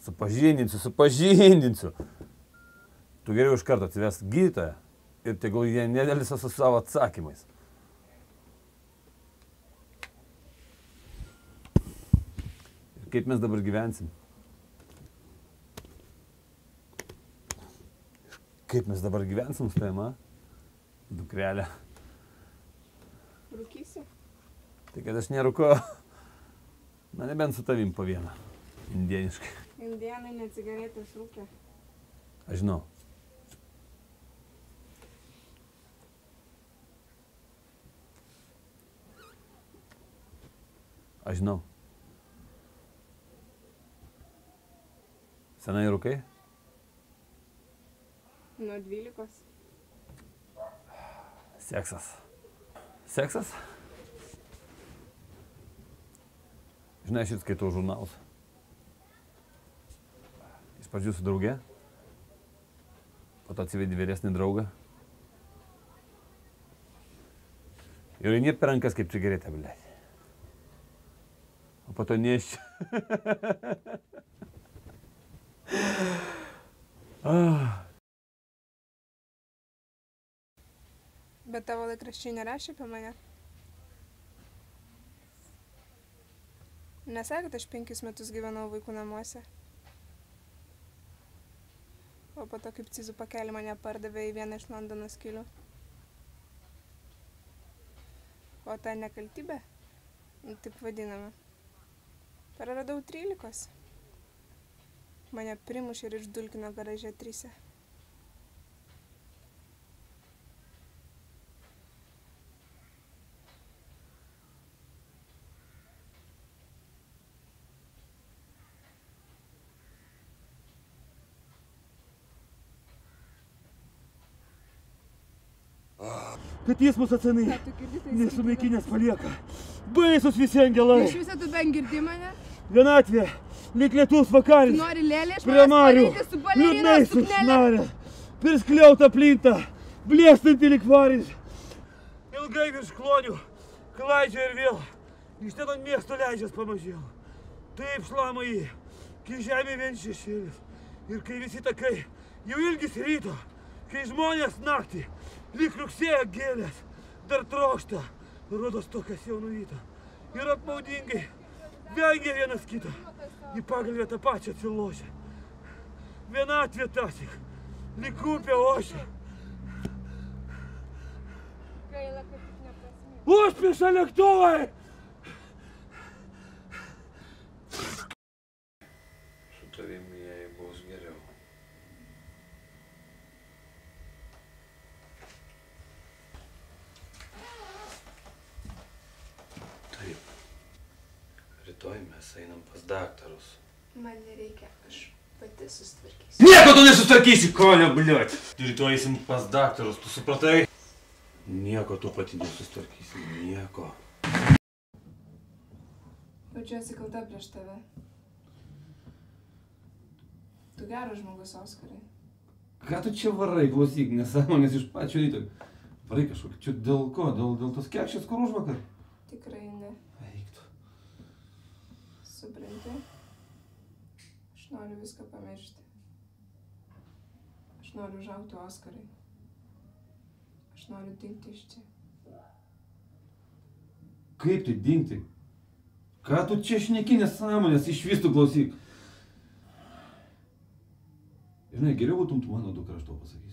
Supažindinsiu. Tu geriau iš karto atsivesk gydytoją ir tegul jie nedelsia su savo atsakymais. Ir kaip mes dabar gyvensim? Kaip mes dabar gyvensim su tavim, dukrelė? Rūkysi? Tai kad aš nerūko, na nebent su tavim po vieną, indieniškai. Indienai ne cigaretės rūkia. Aš žinau. Aš žinau. Senai rūkai? Nuo 12. Seksas. Seksas? Žinai, aš ir skaitau žurnalus. Iš pradžių su drauge, po to atsivedi vyresnį draugą. Ir eini per rankas kaip cigaretę, blėt. O po to neščia. Bet tavo laikraščiai nerašė apie mane? Nesakė, kad aš 5 metus gyvenau vaikų namuose. O po to kaip cizų pakelį mane pardavė į vieną iš Londono skylių. O ta nekaltybė, taip vadinama, praradau 13. Mane primušė ir išdulkino garaže 3. Kad jis mus atsenai nesumaikinęs palieka. Baisus visi angelai. Iš viso tu bent girdi mane? Vienatvė, lyg lietus vakaris. Tu nori lėlę iš prie manęs marių, padaryti su balerinos liūdnai suknele? sušnarę, priskliauta plinta, blėstanti lyg varis. Ilgai virš klonių, klaidžia ir vėl, iš ten ant miesto leidžias pamažėl. Taip šlama jį, kai žemė vien šešėlis. Ir kai visi takai jau ilgis ryto, kai žmonės naktį, lyg rugsėjo gėlės, dar trokšta, rodos to, kas jau nuvyta. Ir apmaudingai vengia vienas kito, į pagalvę tą pačią atsilošia. Vienatvė tasik, lyg upė ošia. Gaila, kad tik neprasmė. Užpiša lėktuvai! Su tavimi jai bus geriau. Taip. Rytoj mes einam pas daktarus. Man nereikia, aš pati susitvarkysiu. Nieko tu nesutvarkysi, kolio, bliuot! Rytoj eisim pas daktarus, tu supratai? Nieko tu pati nesusitvarkysi, nieko. Jaučiuosi kalta prieš tave. Tu geras žmogus, Oskarai. Ką tu čia varai, klausyk, nesąmonės iš pačio ryto. Varai kažkokį, čia dėl ko? Dėl tos kekšės, kur užvakar? Tikrai ne. Eiktų. Supranti? Aš noriu viską pamiršti. Aš noriu užaugti, Oskarai. Aš noriu dingti iš čia. Kaip tai dingti? Ką tu čia šneki nesąmonės, išvis tu klausyk. Žinai, geriau būtum tu mano dukrą, aš to pasakysiu.